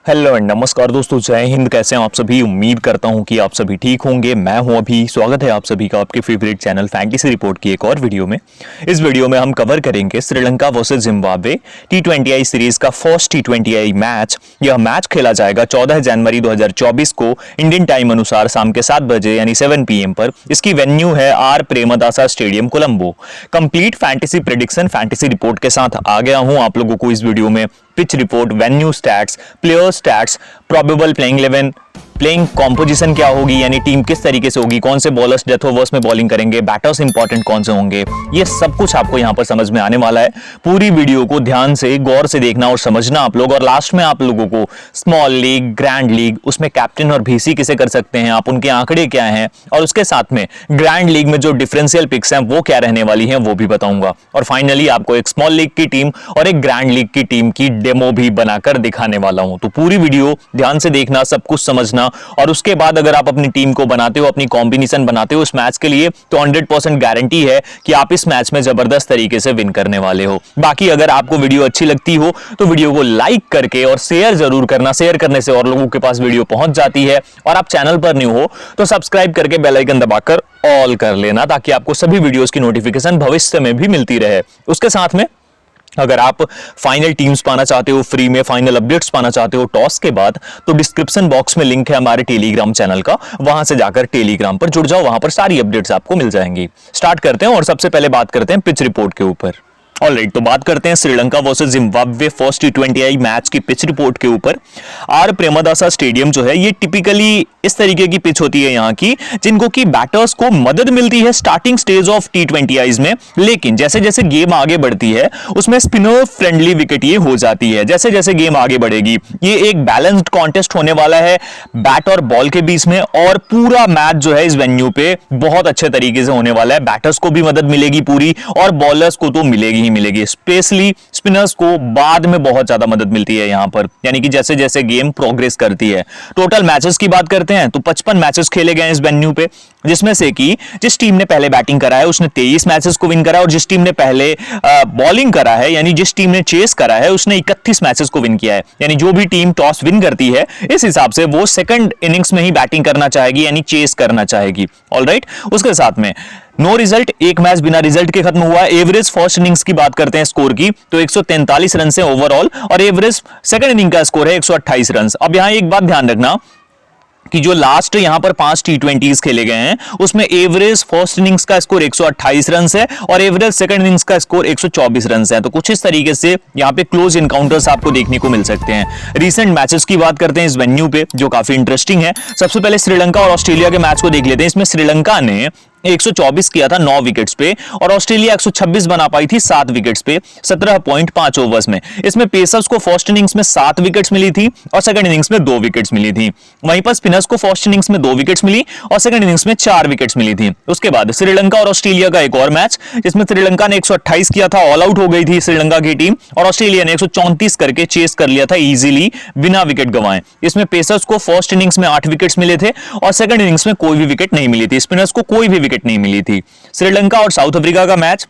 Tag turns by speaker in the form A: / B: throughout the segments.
A: Hello and नमस्कार दोस्तों, जय हिंद। कैसे हैं आप सभी? उम्मीद करता हूं कि आप सभी ठीक होंगे। मैं हूं अभी। स्वागत है आप सभी का आपके फेवरेट चैनल फैंटेसी रिपोर्ट की एक और वीडियो में। इस वीडियो में हम कवर करेंगे Sri Lanka versus Zimbabwe T20I series का फर्स्ट T20I मैच। यह मैच खेला जाएगा 14 जनवरी 2024 को इंडियन टाइम अनुसार शाम के 7 बजे यानी 7 PM पर। इसकी वेन्यू है R Premadasa stadium Colombo. Complete fantasy prediction fantasy report के साथ आ गया हूं आप लोगों को इस वीडियो में। Pitch report, venue stats, player stats, probable playing 11, playing composition क्या होगी, यानी टीम किस तरीके से होगी, कौन से बॉलर्स डेथ ओवर्स में बॉलिंग करेंगे, बैटर्स इंपॉर्टेंट कौन से होंगे, ये सब कुछ आपको यहां पर समझ में आने वाला है। पूरी वीडियो को ध्यान से गौर से देखना और समझना आप लोग। और लास्ट में आप लोगों को स्मॉल लीग, ग्रैंड लीग, उसमें कैप्टन और VC किसे कर सकते हैं आप, उनके आंकड़े क्या हैं, और उसके साथ में ग्रैंड लीग में जो डिफरेंशियल पिक्स हैं वो क्या रहने वाली हैं वो भी बताऊंगा। और फाइनली आपको एक स्मॉल लीग की टीम और एक ग्रैंड लीग की टीम की डेमो भी बनाकर दिखाने वाला हूं। तो पूरी वीडियो ध्यान से देखना, सब कुछ समझना, और उसके बाद अगर आप अपनी टीम को बनाते हो, अपनी कॉम्बिनेशन बनाते हो इस मैच के लिए, तो 100% गारंटी है कि आप इस मैच में जबरदस्त तरीके से विन करने वाले हो। बाकी अगर आपको वीडियो अच्छी लगती हो तो वीडियो को लाइक करके और शेयर जरूर करना। शेयर करने से और लोगों के पास वीडियो पहुंच जाती है। और आप चैनल पर न्यू हो तो सब्सक्राइब करके बेल आइकन दबाकर ऑल कर लेना, ताकि आपको सभी वीडियोस की नोटिफिकेशन भविष्य में भी मिलती रहे। उसके साथ में अगर आप फाइनल टीम्स पाना चाहते हो, फ्री में फाइनल अपडेट्स पाना चाहते हो टॉस के बाद, तो डिस्क्रिप्शन बॉक्स में लिंक है हमारे टेलीग्राम चैनल का, वहां से जाकर टेलीग्राम पर जुड़ जाओ। वहां पर सारी अपडेट्स आपको मिल जाएंगी। स्टार्ट करते हैं और सबसे पहले बात करते हैं पिच रिपोर्ट के ऊपर। ऑलराइट, तो बात करते हैं Sri Lanka versus Zimbabwe first T20I match की पिच रिपोर्ट के ऊपर। आर प्रेमदासा स्टेडियम जो है ये टिपिकली इस तरीके की पिच होती है यहाँ की, जिनको की बैटर्स को मदद मिलती है स्टार्टिंग स्टेज ऑफ T20Is में, लेकिन जैसे जैसे गेम आगे बढ़ती है उसमें स्पिनर फ्रेंडली विकेट ये हो जाती है। जैसे जैसे गेम आगे बढ़ेगी ये एक बैलेंस्ड कॉन्टेस्ट होने वाला है बैट और बॉल के बीच में, और पूरा मैच जो है इस वेन्यू पे बहुत अच्छे तरीके से होने वाला है। बैटर्स को भी मदद मिलेगी पूरी, और बॉलर्स को तो मिलेगी। स्पेशली स्पिनर्स को बाद में बहुत ज्यादा मदद मिलती है यहां पर, यानी कि जैसे जैसे गेम प्रोग्रेस करती है। टोटल मैचेस की बात करते हैं तो 55 मैचेस खेले गए इस वेन्यू पे, जिसमें से कि जिस टीम ने पहले बैटिंग करा है उसने 23 मैचेस को विन करा, और जिस टीम ने पहले बॉलिंग करा है यानी जिस टीम ने चेस करा है उसने 31 मैचेस को विन किया है। यानी जो भी टीम टॉस विन करती है इस हिसाब से वो सेकंड इनिंग्स में ही बैटिंग करना चाहेगी, यानी चेस करना चाहेगी। ऑलराइट, उसके साथ में नो रिजल्ट, एक मैच बिना रिजल्ट के खत्म हुआ है। एवरेज फर्स्ट इनिंग्स की बात करते हैं स्कोर की, तो 143 रन से ओवरऑल, और एवरेज सेकंड इनिंग का स्कोर है 128 रन। अब यहां एक बात ध्यान रखना कि जो लास्ट यहां पर 5 T20s खेले गए हैं उसमें एवरेज फर्स्ट इनिंग्स का स्कोर 128 रन है और एवरेज सेकंड इनिंग्स का स्कोर 124 रन है। तो कुछ इस तरीके से यहां पे क्लोज इनकाउंटर्स आपको देखने को मिल सकते हैं। रीसेंट मैचेस की बात करते हैं इस वेन्यू पे, जो काफी इंटरेस्टिंग है। सबसे पहले श्रीलंका और ऑस्ट्रेलिया के मैच को देख लेते हैं। इसमें श्रीलंका ने 124 किया था 9 विकेट्स पे, और ऑस्ट्रेलिया 126 बना पाई थी 7 विकेट्स पे 17.5 ओवर्स में। इसमें पेसर्स को फर्स्ट इनिंग्स में 7 विकेट्स मिली थी और सेकंड इनिंग्स में 2 विकेट्स मिली थी। वहीं पर स्पिनर्स को फर्स्ट इनिंग्स में 2 विकेट्स मिली और सेकंड इनिंग्स में 4 विकेट्स मिली थी। उसके बाद श्रीलंका और ऑस्ट्रेलिया का एक और मैच, जिसमें श्रीलंका ने 128 किया था, ऑल आउट हो गई थी श्रीलंका की टीम, और ऑस्ट्रेलिया ने 134 करके चेस कर लिया था इजीली बिना विकेट गंवाए। इसमें पेसर्स को फर्स्ट इनिंग्स में 8 विकेट्स मिले थे और सेकंड इनिंग्स में कोई भी विकेट नहीं मिली थी। स्पिनर्स को कोई भी विकेट नहीं मिली थी। श्रीलंका और साउथ अफ्रीका का मैच,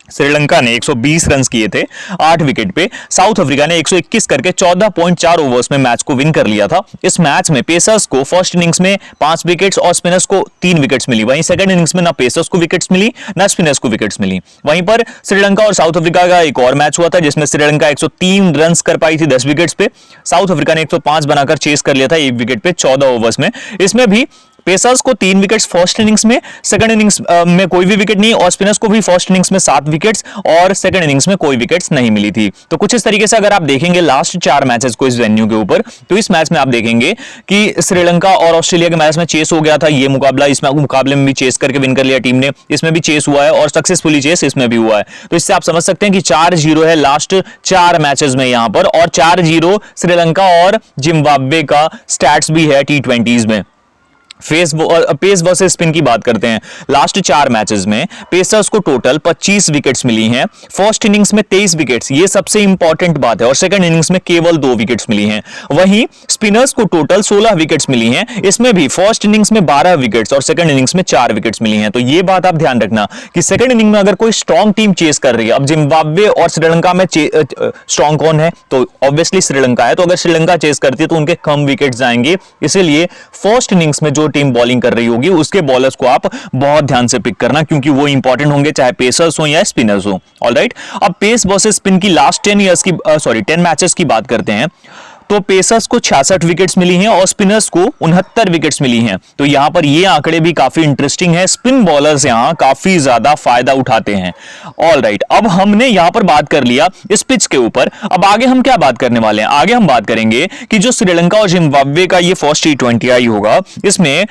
A: श्रीलंका ने 120 रन किए थे 8 विकेट पे, साउथ अफ्रीका ने 121 करके 14.4 ओवर्स में मैच को विन कर लिया था। इस मैच में पेसर्स को फर्स्ट इनिंग्स में 5 विकेट्स और स्पिनर्स को 3 विकेट्स मिली। वहीं सेकंड इनिंग्स में ना पेसर्स को विकेट्स मिली ना स्पिनर्स को विकेट्स मिली। वहीं पर श्रीलंका और साउथ अफ्रीका का एक और मैच हुआ था, जिसमें श्रीलंका 103 रन कर पाई थी 10 विकेट्स पे, साउथ अफ्रीका ने 105 बनाकर चेस कर लिया था 1 विकेट पे 14 ओवर्स में। इसमें भी पेसर्स को 3 विकेट्स फर्स्ट इनिंग्स में, सेकंड इनिंग्स में कोई भी विकेट नहीं, और स्पिनर्स को भी फर्स्ट इनिंग्स में 7 विकेट्स और सेकंड इनिंग्स में कोई विकेट्स नहीं मिली थी। तो कुछ इस तरीके से अगर आप देखेंगे लास्ट 4 मैचेस को इस वेन्यू के ऊपर, तो इस मैच में आप देखेंगे कि श्रीलंका और ऑस्ट्रेलिया के मैच में चेस हो गया था ये मुकाबला, इसमें मुकाबले में भी चेस करके विन कर लिया टीम ने, इसमें भी चेस हुआ है और सक्सेसफुली चेस इसमें भी हुआ है। तो इससे आप समझ सकते हैं कि 4-0 है लास्ट 4 मैचेस में यहां पर, और 4-0 श्रीलंका और जिम्बाब्वे का स्टैट्स भी है T20s में। पेस वर्सेस स्पिन की बात करते हैं। लास्ट 4 मैचेस में पेसर्स को टोटल 25 विकेट्स मिली हैं। फर्स्ट इनिंग्स में 23 विकेट्स, ये सबसे इंपॉर्टेंट बात है, और सेकंड इनिंग्स में केवल 2 विकेट्स मिली हैं। वहीं स्पिनर्स को टोटल 16 विकेट्स मिली हैं, इसमें भी फर्स्ट इनिंग्स में 12 विकेट्स और सेकंड इनिंग्स में 4 विकेट्स मिली हैं। तो ये बात आप ध्यान रखना कि सेकंड इनिंग में अगर कोई स्ट्रॉन्ग टीम चेस कर रही है, अब जिम्बाब्वे और श्रीलंका में स्ट्रॉन्ग कौन है, तो ऑब्वियसली श्रीलंका है। तो अगर श्रीलंका चेस करती है तो उनके कम विकेट्स जाएंगे, इसीलिए फर्स्ट इनिंग्स में जो टीम बॉलिंग कर रही होगी उसके बॉलर्स को आप बहुत ध्यान से पिक करना, क्योंकि वो इंपॉर्टेंट होंगे, चाहे पेसर्स हो या स्पिनर्स हो। ऑलराइट, अब पेस वर्सेस स्पिन की लास्ट 10 मैचेस की बात करते हैं। तो पेसर्स को 66 विकेट्स मिली हैं और स्पिनर्स को 69 विकेट्स मिली हैं। तो यहां पर ये आंकड़े भी काफी इंटरेस्टिंग है, स्पिन बॉलर्स यहां काफी ज्यादा फायदा उठाते हैं। ऑलराइट, अब हमने यहां पर बात कर लिया इस पिच के ऊपर। अब आगे हम क्या बात करने वाले हैं? आगे हम बात करेंगे कि जो श्रीलंका और जिम्बाब्वे का ये फर्स्ट T20 आई होगा, इसमें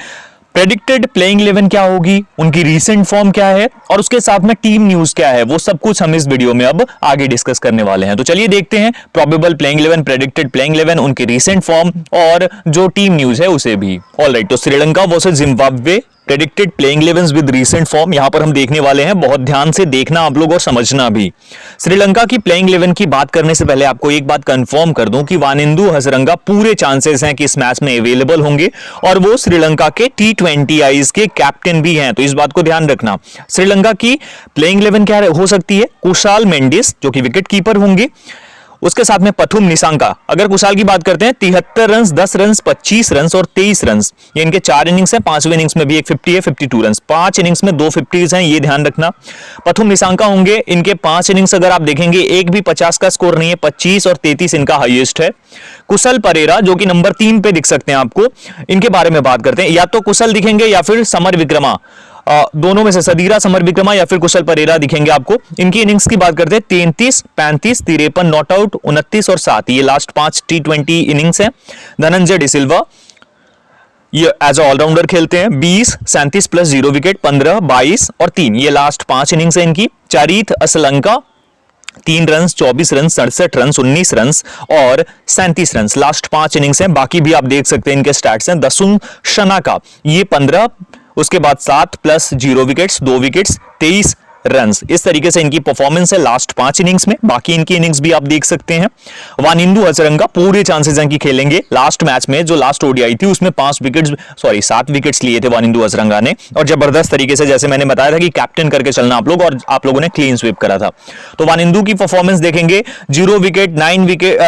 A: प्रेडिक्टेड प्लेइंग 11 क्या होगी, उनकी रीसेंट फॉर्म क्या है, और उसके साथ में टीम न्यूज क्या है, वो सब कुछ हम इस वीडियो में अब आगे डिस्कस करने वाले हैं। तो चलिए देखते हैं प्रोबेबल प्लेइंग 11, प्रेडिक्टेड प्लेइंग 11, उनकी रीसेंट फॉर्म और जो टीम न्यूज है उसे भी। ऑलराइट, तो Sri Lanka versus Zimbabwe predicted playing 11 with recent form यहां पर हम देखने वाले हैं। बहुत ध्यान से देखना आप लोग और समझना भी। श्रीलंका की प्लेइंग 11 की बात करने से पहले आपको एक बात कंफर्म कर दूं कि वानिंदु हसरंगा पूरे चांसेस हैं कि इस मैच में अवेलेबल होंगे, और वो श्रीलंका के T20 आईज के कैप्टन भी हैं, तो इस बात को ध्यान रखना। श्रीलंका की प्लेइंग 11 क्या हो सकती है? कुशाल मेंडिस जो कि विकेट कीपर होंगे, उसके साथ में पथुम निसांका। अगर कुशाल की बात करते हैं 73 रन, 10 रन, 25 रन और 23 रन, ये इनके 4 इनिंग्स हैं। 5वें इनिंग्स में भी एक 50 है, 52 रन। 5 इनिंग्स में 2 50s हैं, ये ध्यान रखना। पथुम निसांका होंगे, इनके 5 इनिंग्स अगर आप देखेंगे एक भी 50 का स्कोर नहीं है, 25 और 33 इनका हाईएस्ट है। कुशल परेरा जो कि नंबर 3 पे दिख सकते हैं आपको, इनके बारे में बात करते हैं। या तो कुशल दिखेंगे या फिर समर विक्रमा, दोनों में से सदीरा, समर विक्रमा या फिर कुशल परेरा दिखेंगे आपको। इनकी इनिंग्स की बात करते हैं 33, 35, 53, नॉट आउट, 29 और 7, ये लास्ट 5 T20 इनिंग्स हैं। धनंजय डिसिल्वा ये एज ऑलराउंडर खेलते हैं, 20, 37 प्लस 0 विकेट, 15, 22 और 3, ये लास्ट 5 इनिंग्स है इनकी। Charith Asalanka 3 run, 24 run, 67 run, 19 run और 37 रन, लास्ट 5 इनिंग्स हैं। बाकी भी आप देख सकते हैं इनके स्टैट्स हैं। दसुन शनाका ये 15, उसके बाद 7 प्लस 0 विकेट्स, 2 विकेट्स, 23 रन्स, इस तरीके से इनकी परफॉर्मेंस है लास्ट 5 इनिंग्स में। बाकी इनकी इनिंग्स भी आप देख सकते हैं। वानिंदु हसरंगा पूरे चांसेस हैं कि खेलेंगे। लास्ट मैच में जो लास्ट ओडीआई थी उसमें 7 विकेट्स लिए थे वानिंदु हसरंगा ने, और जबरदस्त तरीके से, जैसे मैंने बताया था कि कैप्टन करके चलना आप लोग, और आप लोगों ने क्लीन स्वीप करा था। तो वानिंदु की परफॉर्मेंस देखेंगे, 0 wicket,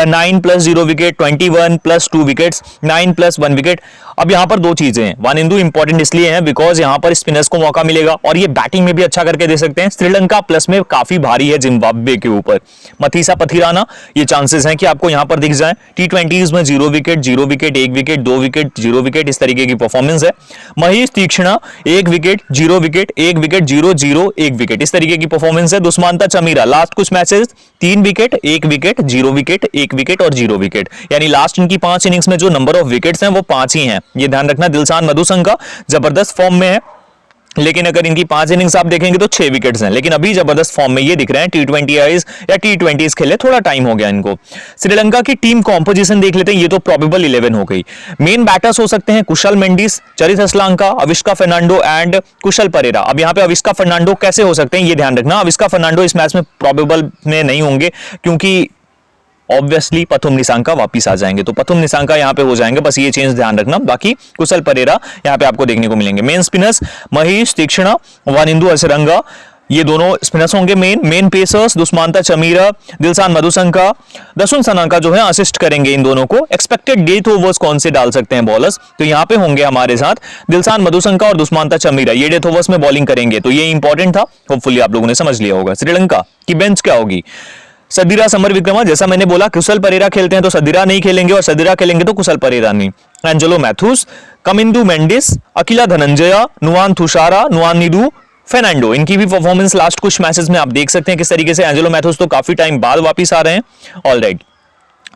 A: 9 plus 0 wicket, 21 plus 2 wickets, 9 plus 1 wicket. अब यहां पर 2 चीजें हैं, वानिंदु इंपॉर्टेंट इसलिए है बिकॉज यहां पर स्पिनर्स को मौका मिलेगा और ये बैटिंग में भी अच्छा करके दे सकते हैं। श्रीलंका प्लस में काफी भारी है जिम्बाब्वे के ऊपर। मथीसा पथिराना ये चांसेस हैं कि आपको यहां पर दिख जाए। T20s में 0 wicket, 0 wicket, 1 wicket, 2 wicket, 0 wicket, इस तरीके की परफॉर्मेंस है। महेश तीक्ष्णा 1 विकेट, 0 विकेट, 1 विकेट, 0-0, 1 विकेट, इस तरीके की परफॉर्मेंस है। दुष्मांता चमीरा लास्ट कुछ matches 3 wicket, 1 wicket, 0 wicket, 1 wicket और 0 विकेट, यानी लास्ट इनकी 5 इनिंग्स में जो नंबर ऑफ विकेट्स हैं वो 5 ही हैं, ये ध्यान रखना। दिलशान मधुसंका जबरदस्त फॉर्म में है, लेकिन अगर इनकी 5 इनिंग्स आप देखेंगे तो 6 विकेट्स हैं, लेकिन अभी जबरदस्त फॉर्म में ये दिख रहे हैं। T20 आईज या T20s खेले, थोड़ा टाइम हो गया इनको। श्रीलंका की टीम कॉम्पोजिशन देख लेते हैं, ये तो प्रोबेबल 11 हो गई। मेन बैटर्स हो सकते हैं कुशल मेंडिस, चरित असलांका, अविष्का फर्नांडो एंड कुशल परेरा। अब यहाँ पे अविष्का फर्नांडो कैसे हो सकते हैं ये ध्यान रखना। अविष्का फर्नांडो इस मैच में प्रोबेबल में नहीं होंगे, क्योंकि ऑब्वियसली पथुम निसांका वापिस आ जाएंगे, तो पथुम निसांका यहां पे हो जाएंगे, बस ये चेंज ध्यान रखना। बाकी कुशल परेरा यहां पे आपको देखने को मिलेंगे। मेन स्पिनर्स महेश तीक्ष्णा, वानिंदु हसरंगा, ये दोनों स्पिनर्स होंगे। मेन पेसर्स दुष्मांता चमीरा, दिलशान मधुसंका, दसुन सनाका जो है असिस्ट करेंगे इन दोनों को। एक्सपेक्टेड डेथ ओवर्स कौन से डाल सकते हैं बॉलर्स, तो यहां पे होंगे हमारे साथ दिलशान मधुसंका और दुष्मांता चमीरा, ये डेथ ओवर्स में बॉलिंग करेंगे, तो ये इंपॉर्टेंट था। होपफुली आप लोगों ने समझ लिया होगा। श्रीलंका की बेंच क्या होगी? सदीरा, समर विक्रमा, जैसा मैंने बोला कुशल परेरा खेलते हैं तो सदीरा नहीं खेलेंगे, और सदीरा खेलेंगे तो कुशल परेरा नहीं। Angelo Matthews, Kamindu Mendis, Akila Dhananjaya, Nuwan Thushara, नुआनिदु Fernando, इनकी भी परफॉर्मेंस लास्ट कुछ मैचेस में आप देख सकते हैं किस तरीके से। एंजेलो मैथ्यूस तो काफी टाइम बाद वापिस आ रहे हैं। ऑलराइट,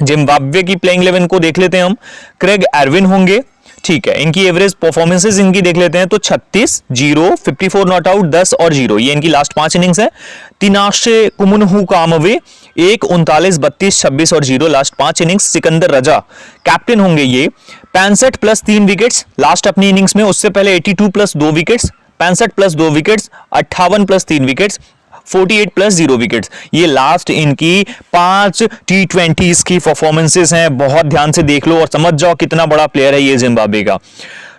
A: जिम्बाब्वे की प्लेइंग 11 को देख लेते हैं हम। क्रेग एरविन होंगे, ठीक है, इनकी एवरेज परफॉर्मेंसेस इनकी देख लेते हैं तो 36, 0, 54 नॉट आउट, 10 और 0, ये इनकी लास्ट 5 इनिंग्स है। तिनाशे कुमुनहू कामवे 1, 39, 32, 26 और 0 लास्ट 5 इनिंग्स। सिकंदर रजा कैप्टन होंगे ये, 65 प्लस 3 विकेट्स लास्ट अपनी इनिंग्स में, उससे पहले 82 plus 2 wickets, 65 plus 2 wickets, 58 plus 3 wickets, 48 plus 0 wickets. ये लास्ट इनकी 5 T20s की परफॉर्मेंसेस हैं। बहुत ध्यान से देख लो और समझ जाओ कितना बड़ा प्लेयर है ये जिम्बाब्वे का।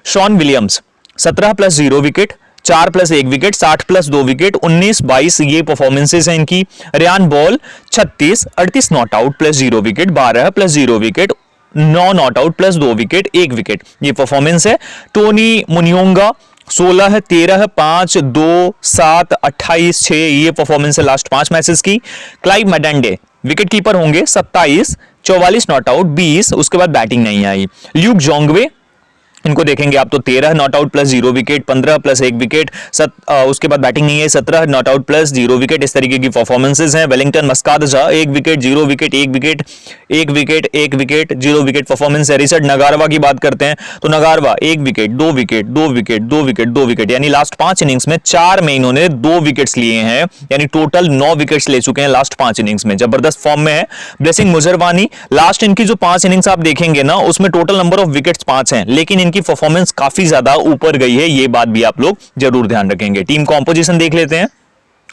A: Sean Williams 17 plus 0 wicket, 4 plus 1 wicket, 60 plus 2 wicket, 19, 22 ये परफॉर्मेंसेस हैं इनकी। Ryan Burl 36, 38 not out plus 0 wicket, 12 plus 0 wicket, 9 not out plus 2 wicket, 1 wicket, ये परफॉर्मेंस है। टोनी मुनियोंगा 16, 13, 5, 2, 7, 28, 6 ये परफॉर्मेंस है लास्ट 5 मैचेस की। क्लाइव मैडेंडे विकेट कीपर होंगे, 27, 44 not out, 20, उसके बाद बैटिंग नहीं आई। ल्यूक जोंगवे इनको देखेंगे आप तो 13 not out plus 0 wicket, 15 plus 1 wicket, उसके बाद बैटिंग नहीं है, 17 नॉट आउट प्लस 0 विकेट, इस तरीके की परफॉर्मेंसेस हैं। Wellington Masakadza 1 wicket, 0 wicket, 1 wicket, 1 wicket, 1 wicket, 0 wicket performance है। रिचर्ड नगारवा की बात करते हैं तो Ngarava 1 wicket, 2 wicket, 2 wicket, 2 wicket, 2 wicket, यानी लास्ट 5 इनिंग्स में 4 में इन्होंने 2 विकेट्स लिए हैं, यानी टोटल 9 विकेट्स ले चुके हैं लास्ट 5 इनिंग्स में। जबरदस्त फॉर्म में है। ब्लेसिंग मुजरवानी लास्ट इनकी जो 5 इनिंग्स आप देखेंगे ना उसमें टोटल नंबर ऑफ विकेट्स 5 हैं, लेकिन इनकी परफॉर्मेंस काफी ज्यादा ऊपर गई है, ये बात भी आप लोग जरूर ध्यान रखेंगे। टीम कॉम्पोजिशन देख लेते हैं।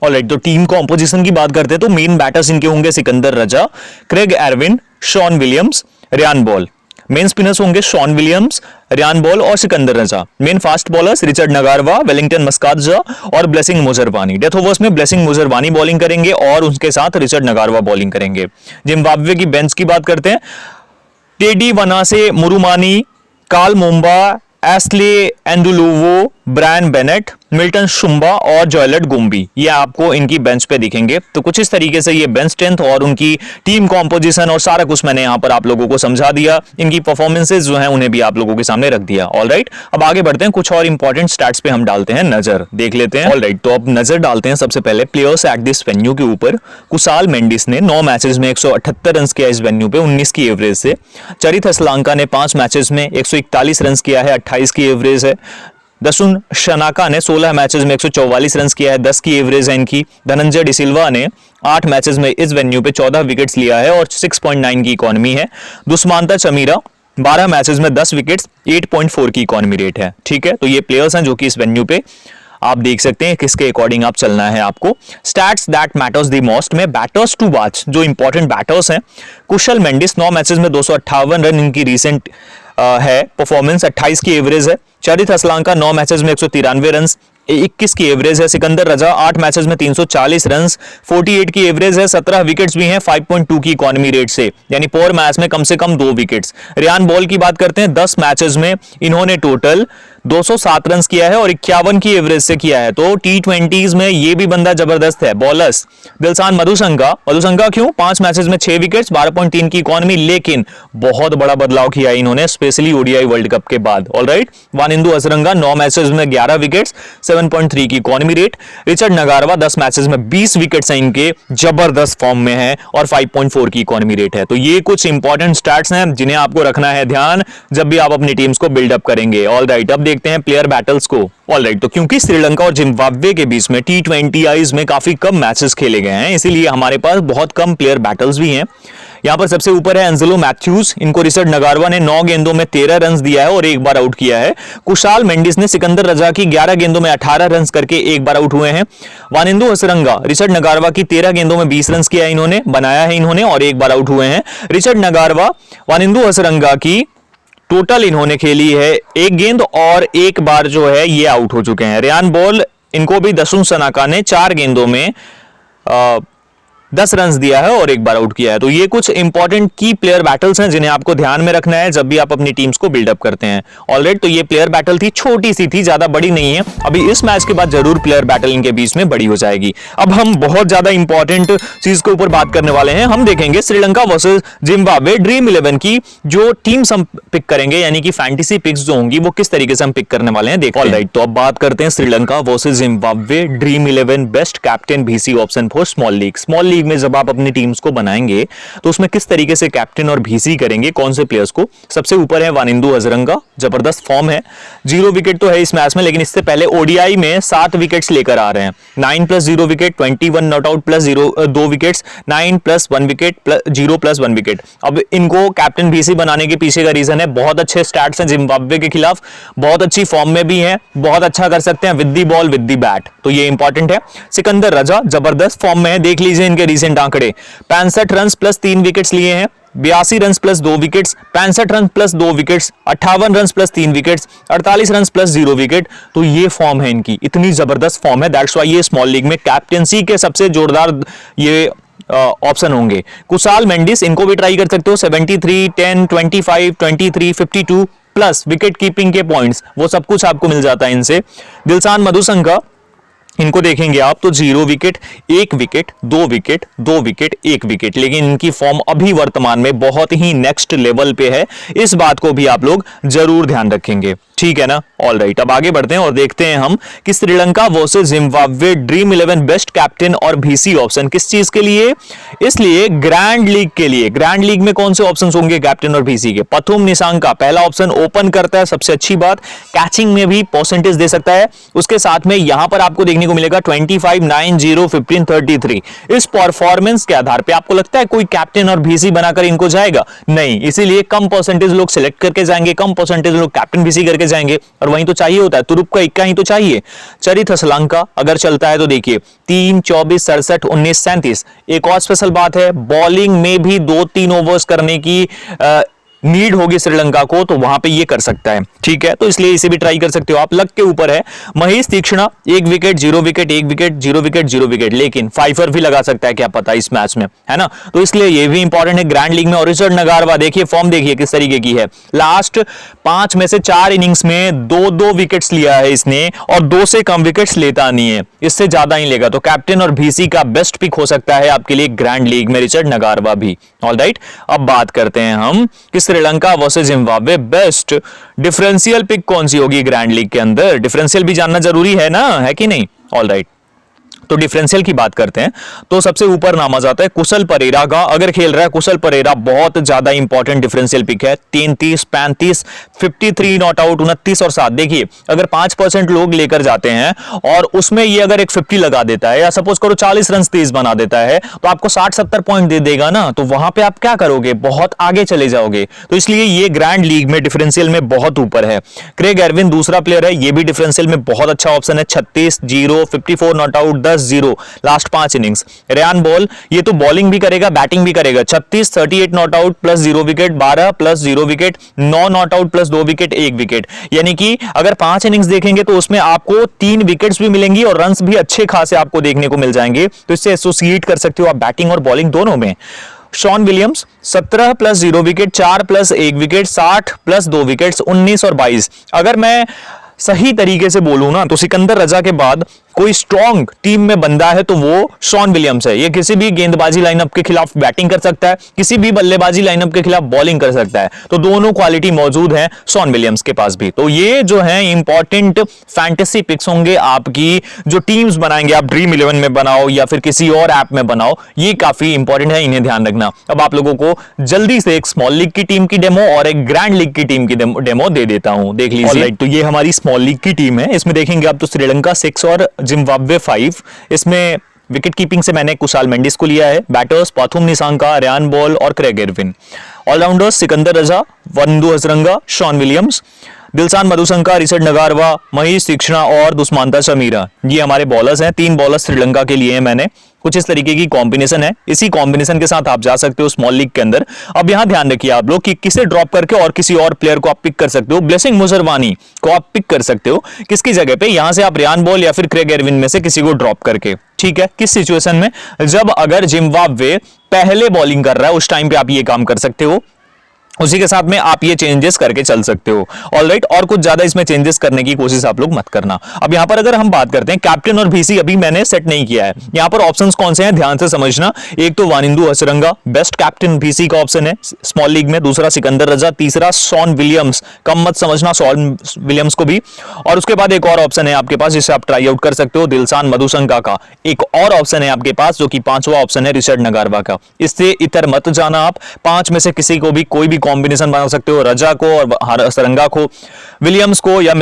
A: ऑलराइट, तो टीम कॉम्पोजिशन की बात करते हैं तो मेन बैटर्स इनके होंगे Sikandar Raza, Craig Ervine, Sean Williams, Ryan Burl. Main spinners होंगे शॉन विलियम्स, रियान बॉल और Sikandar Raza. Main fast bowlers Richard Ngarava, Wellington Masakadza और ब्लेसिंग मुजरवानी। डेथ ओवर्स में ब्लेसिंग मुजरवानी बॉलिंग करेंगे और उसके साथ रिचर्ड नगारवा बॉलिंग करेंगे। जिम्बाब्वे की बेंच की बात करते हैं, Tadiwanashe Marumani, Carl Mumba, Ainsley Ndlovu, Brian Bennett, Milton Shumba और जॉयलेट गुम्बी, ये आपको इनकी बेंच पे दिखेंगे। तो कुछ इस तरीके से ये बेंच स्ट्रेंथ और उनकी टीम कॉम्पोजिशन और सारा कुछ मैंने यहां पर आप लोगों को समझा दिया। इनकी परफॉर्मेंसेस जो हैं उन्हें भी आप लोगों के सामने रख दिया। ऑलराइट, अब आगे बढ़ते हैं, कुछ और इंपॉर्टेंट स्टैट्स पे हम डालते हैं नजर, देख लेते हैं। ऑलराइट, तो अब नजर डालते हैं सबसे पहले प्लेयर्स एट दिस वेन्यू के ऊपर। कुशाल मेंडिस ने 9 मैचेस में 178 रन किया इस वेन्यू पे 19 की एवरेज से। चरित हसलांका ने 5 मैचेस में 141 रन किया है, 28 की एवरेज है। दसुन शनाका ने 16 मैचेस में 144 रन किया है, 10 की एवरेज है इनकी। धनंजय डिसिल्वा ने 8 मैचेस में इस वेन्यू पे 14 विकेट्स लिया है और 6.9 की इकोनॉमी है। दुस्मांता चमीरा 12 मैचेस में 10 विकेट्स, 8.4 की इकोनॉमी रेट है। ठीक है, तो ये प्लेयर्स हैं जो कि इस वेन्यू पे आप देख सकते हैं किसके अकॉर्डिंग आप चलना है आपको। Stats that matters the most में बैटर्स टू वॉच, जो इंपॉर्टेंट बैटर्स हैं। कुशल मेंडिस 9 मैचेस में 258 रन इनकी रीसेंट है परफॉर्मेंस, 28 की एवरेज है। चरित हसलांका 9 मैचेस में 193 रन, 21 की एवरेज है। सिकंदर रजा 8 मैचेस में 340 रन, 48 की एवरेज है, 17 विकेट्स भी हैं, 5.2 की इकोनॉमी रेट से, यानी पर मैच में कम से कम 2 विकेट्स। रियान बॉल की बात करते हैं, 10 मैचेस में इन्होंने टोटल 207 रन किया है और 51 की एवरेज से किया है। तो T20s में ये भी बंदा जबरदस्त है। बॉलर्स दिलशान मधुशंका क्यों? 5 मैचेस में 6 विकेट्स, 12.3 की इकोनॉमी, लेकिन बहुत बड़ा बदलाव किया इन्होंने स्पेशली ओडीआई वर्ल्ड कप के बाद। ऑलराइट, वानिंदु असरंगा 9 मैचेस में 11 विकेट्स, 7.3 की economy rate. Richard Ngarava 10 matches में 20 विकेट्स हैं इनके, जबरदस्त फॉर्म में है और 5.4 की इकोनॉमी रेट है। तो ये कुछ इंपॉर्टेंट स्टैट्स हैं जिन्हें आपको रखना है ध्यान जब भी आप अपनी टीम्स को बिल्डअप करेंगे। ऑलराइट, अब देखते हैं प्लेयर बैटल्स को। ऑलराइट, तो क्योंकि श्रीलंका और जिम्बाब्वे के बीच में T20Is में काफी कम मैचेस खेले गए हैं, इसीलिए हमारे पास बहुत कम प्लेयर बैटल्स भी हैं। यहां पर सबसे ऊपर है एंजेलो मैथ्यूज, इनको रिचर्ड नगारवा ने 9 गेंदों में 13 रन दिया है और 1 बार आउट किया है। कुशाल मेंडिस ने सिकंदर रजा की 11 गेंदों में 18 रन करके 1 बार आउट हुए हैं। वानिंदु हसरंगा रिचर्ड नगारवा की 13 गेंदों में 20 रन किया इन्होंने, बनाया है इन्होंने और 1 बार आउट हुए हैं। रिचर्ड नगारवा वानिंदु हसरंगा की टोटल इन्होंने खेली है 1 गेंद और 1 बार जो है ये आउट हो चुके हैं। रियान बॉल इनको भी दसुन सनाका ने 4 गेंदों में 10 रन दिया है और 1 बार आउट किया है। तो ये कुछ इंपॉर्टेंट की प्लेयर बैटल्स हैं जिन्हें आपको ध्यान में रखना है जब भी आप अपनी टीम्स को बिल्डअप करते हैं। ऑलराइट, तो ये प्लेयर बैटल थी, छोटी सी थी, ज्यादा बड़ी नहीं है। अभी इस मैच के बाद जरूर प्लेयर बैटल इनके बीच में बड़ी हो जाएगी। अब हम बहुत ज्यादा इंपॉर्टेंट चीज के ऊपर बात करने वाले हैं। हम देखेंगे श्रीलंका वर्सेस जिम्बाब्वे ड्रीम 11 की जो टीम्स हम पिक करेंगे, यानी कि फैंटेसी पिक्स जो होंगी वो किस तरीके से हम पिक करने वाले हैं देखते हैं। ऑलराइट, तो अब बात करते हैं Sri Lanka versus Zimbabwe dream 11 best captain VC option for small league league में जब आप अपनी टीम्स को बनाएंगे तो उसमें किस तरीके से कैप्टन और भीसी करेंगे, कौन से प्लेयर्स को। सबसे ऊपर है वानिंदु हजरंगा, जबरदस्त फॉर्म है, 0 विकेट तो है इस मैच में, लेकिन इससे पहले ओडीआई में 7 विकेट्स लेकर आ रहे हैं। 9 + 0 wicket, 21 not out plus 2 wickets, 9 + 1 wicket, 0 + 1 wicket. अब इनको कैप्टन भीसी बनाने के पीछे का रीजन है बहुत अच्छे स्टैट्स हैं जिम्बाब्वे के खिलाफ, बहुत अच्छी फॉर्म में भी हैं, बहुत अच्छा कर सकते हैं with the ball with the bat, तो ये इंपॉर्टेंट है। सिकंदर रजा जबरदस्त फॉर्म में है, देख लीजिए इनके रीसेंट आंकड़े, 65 रन प्लस 3 विकेट्स लिए हैं, 82 run plus 2 wickets, 65 run plus 2 wickets, 58 run plus 3 wickets, 48 run plus 0 wicket. तो ये फॉर्म है इनकी, इतनी जबरदस्त फॉर्म है, दैट्स व्हाई ये स्मॉल लीग में कैप्टेंसी के सबसे जोरदार ये ऑप्शन होंगे। कुशाल मेंडिस, इनको भी ट्राई कर सकते हो, 73, 10, 25, 23, 52 प्लस विकेट कीपिंग के पॉइंट्स, वो सब कुछ आपको मिल जाता है इनसे। दिलशान मधुशंका, इनको देखेंगे आप तो 0 wicket, 1 wicket, 2 wicket, 2 wicket, 1 wicket, लेकिन इनकी फॉर्म अभी वर्तमान में बहुत ही नेक्स्ट लेवल पे है, इस बात को भी आप लोग जरूर ध्यान रखेंगे, ठीक है ना। ऑल राइट, अब आगे बढ़ते हैं और देखते हैं हम कि Sri Lanka versus Zimbabwe dream 11 best captain और भीसी ऑप्शन किस चीज के लिए, इसलिए ग्रैंड लीग के लिए। ग्रैंड लीग में कौन से ऑप्शन होंगे कैप्टन और भीसी के? पथुम निसांका पहला ऑप्शन ओपन करता है, सबसे अच्छी बात, कैचिंग में भी परसेंटेज दे सकता है, उसके साथ में यहां पर आपको देखने को मिलेगा 25, 9, 0, 15, 33। इस परफॉर्मेंस के आधार पे आपको लगता है कोई कैप्टन और भीसी बनाकर इनको जाएगा? नहीं, इसीलिए कम परसेंटेज लोग सिलेक्ट करके जाएंगे, कम परसेंटेज लोग कैप्टन भीसी करके जाएंगे, और वहीं तो चाहिए होता है, तुरुप का इक्का ही तो चाहिए। चरित हसलंका अगर चलता है तो देखिए 3, 24, 67, 19, 37। एक और स्पेशल बात है, बॉलिंग में भी 2-3 ओवर्स करने की नीड होगी श्रीलंका को, तो वहां पे ये कर सकता है, ठीक है, तो इसलिए इसे भी ट्राई कर सकते हो आप। लक के ऊपर है महेश तीक्ष्णा, 1 wicket, 0 wicket, 1 wicket, 0 wicket, 0 wicket, लेकिन फाइफर भी लगा सकता है, क्या पता इस मैच में, है ना, तो इसलिए ये भी इंपॉर्टेंट है ग्रैंड लीग में। और रिचर्ड नगारवा देखिए फॉर्म देखिए किस तरीके की है, लास्ट 5 में से 4 इनिंग्स में 2-2 विकेट्स लिया है इसने, और 2 से कम विकेट्स लेता नहीं है, इससे ज्यादा ही लेगा, तो कैप्टन और भीसी का बेस्ट पिक हो सकता है आपके लिए ग्रैंड लीग में रिचर्ड नगारवा भी। ऑलराइट, अब बात करते हैं हम कि Sri Lanka versus Zimbabwe best differential pick कौन सी होगी ग्रैंड लीग के अंदर। डिफरेंशियल भी जानना जरूरी है ना, है कि नहीं। ऑलराइट, तो डिफरेंशियल की बात करते हैं तो सबसे ऊपर नाम आ जाता है कुशल परेरा का। अगर खेल रहा है कुशल परेरा, बहुत ज्यादा इंपॉर्टेंट डिफरेंशियल पिक है, 33, 35, 53 नॉट आउट, 29 और 7। देखिए अगर 5% लोग लेकर जाते हैं और उसमें ये अगर एक 50 लगा देता है, या सपोज करो 40 रन तेज बना देता है, तो आपको 60-70 पॉइंट दे देगा ना, तो वहां पे आप क्या करोगे, बहुत आगे चले जाओगे। तो इसलिए ये ग्रैंड लीग में डिफरेंशियल में बहुत ऊपर है। क्रेग एरविन दूसरा प्लेयर है, ये भी डिफरेंशियल में बहुत अच्छा ऑप्शन है, 36, 0, 54 not out, 10, 0 last 5 innings. Ryan Burl, ये तो बॉलिंग भी करेगा बैटिंग भी करेगा, 36, 38 not out plus 0 wicket, 12 plus 0 wicket, 9 not out plus 2 wicket, 1 wicket. यानी कि अगर 5 इनिंग्स देखेंगे तो उसमें आपको 3 विकेट्स भी मिलेंगी और रन्स भी अच्छे खासे आपको देखने को मिल जाएंगे, तो इससे एसोसिएट कर सकते हो आप बैटिंग और बॉलिंग दोनों में। Sean Williams 17 plus 0 wicket, 4 plus 1 wicket, 60 plus 2 wickets, 19 और 22। अगर मैं सही तरीके से बोलूं ना तो सिकंदर रजा के बाद कोई स्ट्रॉन्ग टीम में बंदा है तो वो शॉन विलियम्स है। ये किसी भी गेंदबाजी लाइनअप के खिलाफ बैटिंग कर सकता है, किसी भी बल्लेबाजी लाइनअप के खिलाफ बॉलिंग कर सकता है, तो दोनों क्वालिटी मौजूद है शॉन विलियम्स के पास भी। तो ये जो है इंपॉर्टेंट फैंटेसी पिक्स होंगे आपकी, जो टीम्स बनाएंगे आप ड्रीम 11 में बनाओ या फिर किसी और ऐप में बनाओ, ये काफी इंपॉर्टेंट है, इन्हें ध्यान रखना। अब आप लोगों को जल्दी से एक स्मॉल लीग की टीम की डेमो और एक ग्रैंड लीग की टीम की डेमो दे देता हूं, देख लीजिए। तो ये हमारी स्मॉल लीग की टीम है, इसमें देखेंगे आप तो श्रीलंका 6 और जिम्बाब्वे 5। इसमें विकेट कीपिंग से मैंने कुशाल मेंडिस को लिया है, batters Pathum Nissanka, Ryan Burl और Craig Ervine, allrounders Sikandar Raza, Wanindu Hasaranga, Sean Williams, Dilshan Madushanka, Richard Ngarava, Maheesh Theekshana और दुष्मांता शमीरा, ये हमारे बॉलर्स हैं। 3 बॉलर्स श्रीलंका के लिए हैं मैंने, कुछ इस तरीके की कॉम्बिनेशन है, इसी कॉम्बिनेशन के साथ आप जा सकते हो स्मॉल लीग के अंदर। अब यहां ध्यान रखिए आप लोग कि किसे ड्रॉप करके और किसी और प्लेयर को आप पिक कर सकते हो। ब्लेसिंग मुजरवानी को आप पिक कर सकते हो, किसकी जगह पे, यहां से आप रेयान बॉल या फिर क्रेग एरविन में से किसी को ड्रॉप करके, ठीक है। किस सिचुएशन में, जब अगर जिम्बाब्वे पहले बॉलिंग कर रहा है उस टाइम पे आप ये काम कर सकते हो। उसी के साथ में आप ये चेंजेस करके चल सकते हो। ऑलराइट, और कुछ ज्यादा इसमें चेंजेस करने की कोशिश आप लोग मत करना। अब यहां पर अगर हम बात करते हैं, कैप्टन और वीसी अभी मैंने सेट नहीं किया है। यहां पर ऑप्शंस कौन से हैं ध्यान से समझना। एक तो Wanindu Hasaranga best captain VC का ऑप्शन है स्मॉल लीग में, दूसरा सिकंदर रजा, तीसरा शॉन विलियम्स, कम मत समझना शॉन विलियम्स को भी। और उसके बाद एक और ऑप्शन है आपके पास जिसे आप ट्राई आउट कर सकते हो, दिलशान मधुशंका का। एक और ऑप्शन है आपके पास जो कि पांचवा ऑप्शन है रिचर्ड नगारवा का। इससे इतर मत जाना आप, पांच में से किसी को भी कोई भी कॉम्बिनेशन बना सकते हो, रजा को और हसरंगा को, विलियम्स को या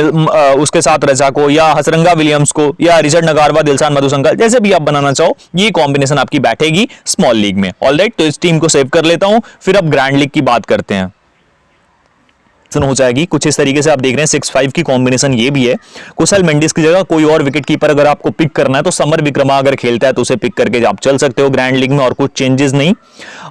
A: उसके साथ रजा को, या हसरंगा विलियम्स को, या रिचर्ड नगारवा दिलशान मधुशंका, जैसे भी आप बनाना चाहो ये कॉम्बिनेशन आपकी बैठेगी स्मॉल लीग में। ऑलराइट, तो इस टीम को सेव कर लेता हूं, फिर अब ग्रैंड लीग की बात करते हैं। हो जाएगी कुछ इस तरीके से। आप देख रहे हैं 6-5 की कॉम्बिनेशन ये भी है। कुशल मेंडिस की जगह कोई और विकेट कीपर अगर आपको पिक करना है तो समर विक्रमा अगर खेलता है तो उसे पिक करके आप चल सकते हो ग्रैंड लीग में, और कुछ चेंजेस नहीं।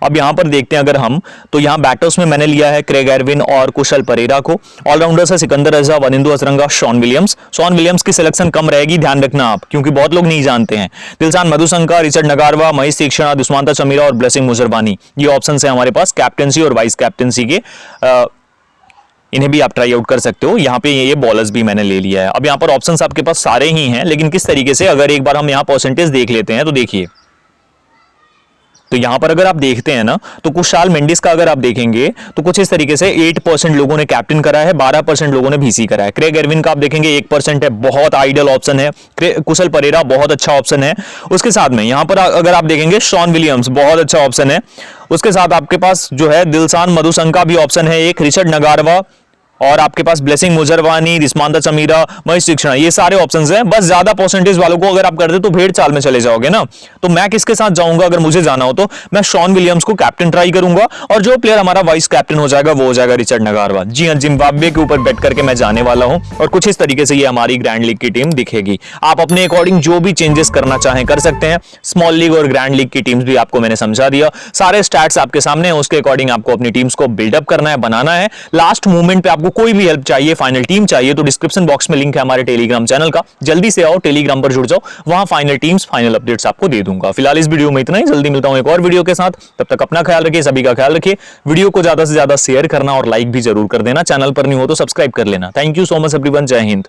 A: अब यहां पर देखते हैं अगर हम, तो यहां बैटर्स में मैंने लिया है क्रेग एरविन और कुशल परेरा को। ऑलराउंडर से Sikandar Raza, Wanindu Hasaranga, Sean Williams. Sean Williams की सिलेक्शन कम रहेगी, ध्यान रखना आप, क्योंकि बहुत लोग नहीं जानते हैं। दिलशान मधुशंका, रिचर्ड नगारवा, महेश तीक्ष्णा, दुष्मंता चमीरा और ब्लेसिंग मुजरबानी, ये ऑप्शन है हमारे पास कैप्टनसी और वाइस कैप्टनसी के। इन्हें भी आप ट्राई आउट कर सकते हो। यहाँ पे ये बॉलर्स भी मैंने ले लिया है। अब यहाँ पर ऑप्शंस आपके पास सारे ही हैं, लेकिन किस तरीके से, अगर एक बार हम यहाँ परसेंटेज देख लेते हैं तो देखिए, तो यहां पर अगर आप देखते हैं ना, तो कुशाल मेंडिस का अगर आप देखेंगे तो कुछ इस तरीके से 8% लोगों ने कैप्टन करा है, 12% लोगों ने वीसी करा है। क्रेग एरविन का आप देखेंगे 1% है, बहुत आइडियल ऑप्शन है। कुशल परेरा बहुत अच्छा ऑप्शन है। उसके साथ में यहां पर अगर आप देखेंगे शॉन विलियम्स बहुत अच्छा ऑप्शन है। उसके साथ आपके पास जो है दिलशान मधुशंका भी ऑप्शन है एक, रिचर्ड नगारवा, और आपके पास ब्लेसिंग मुजरबानी, दुष्मंता चमीरा, महेश तीक्ष्णा, ये सारे ऑप्शंस हैं। बस ज्यादा परसेंटेज वालों को अगर आप करते तो भेड़ चाल में चले जाओगे ना। तो मैं किसके साथ जाऊंगा अगर मुझे जाना हो तो मैं शॉन विलियम्स को कैप्टन ट्राई करूंगा, और जो प्लेयर हमारा वाइस कैप्टन हो जाएगा वो हो जाएगा रिचर्ड नगारवा। जी हां, जिम्बाब्वे के ऊपर बेट करके मैं जाने वाला हूं, और कुछ इस तरीके से ये हमारी ग्रैंड लीग की टीम दिखेगी। आप अपने अकॉर्डिंग जो भी चेंजेस करना चाहें कर सकते हैं। स्मॉल लीग और ग्रैंड लीग की टीम्स भी आपको मैंने समझा दिया, सारे स्टैट्स आपके सामने हैं, उसके अकॉर्डिंग आपको अपनी टीम्स को बिल्डअप करना है, बनाना है। लास्ट मोमेंट पे आपको कोई भी हेल्प चाहिए, फाइनल टीम चाहिए, तो डिस्क्रिप्शन बॉक्स में लिंक है हमारे टेलीग्राम चैनल का, जल्दी से आओ टेलीग्राम पर जुड़ जाओ, वहां फाइनल टीम्स, फाइनल अपडेट्स आपको दे दूंगा। फिलहाल इस वीडियो में इतना ही, जल्दी मिलता हूं एक और वीडियो के साथ। तब तक अपना ख्याल रखिए, सभी का ख्याल रखिए। वीडियो को ज्यादा से ज्यादा शेयर करना और लाइक भी जरूर कर देना, चैनल पर नहीं हो तो सब्सक्राइब कर लेना। Thank you so much everyone, जय हिंद।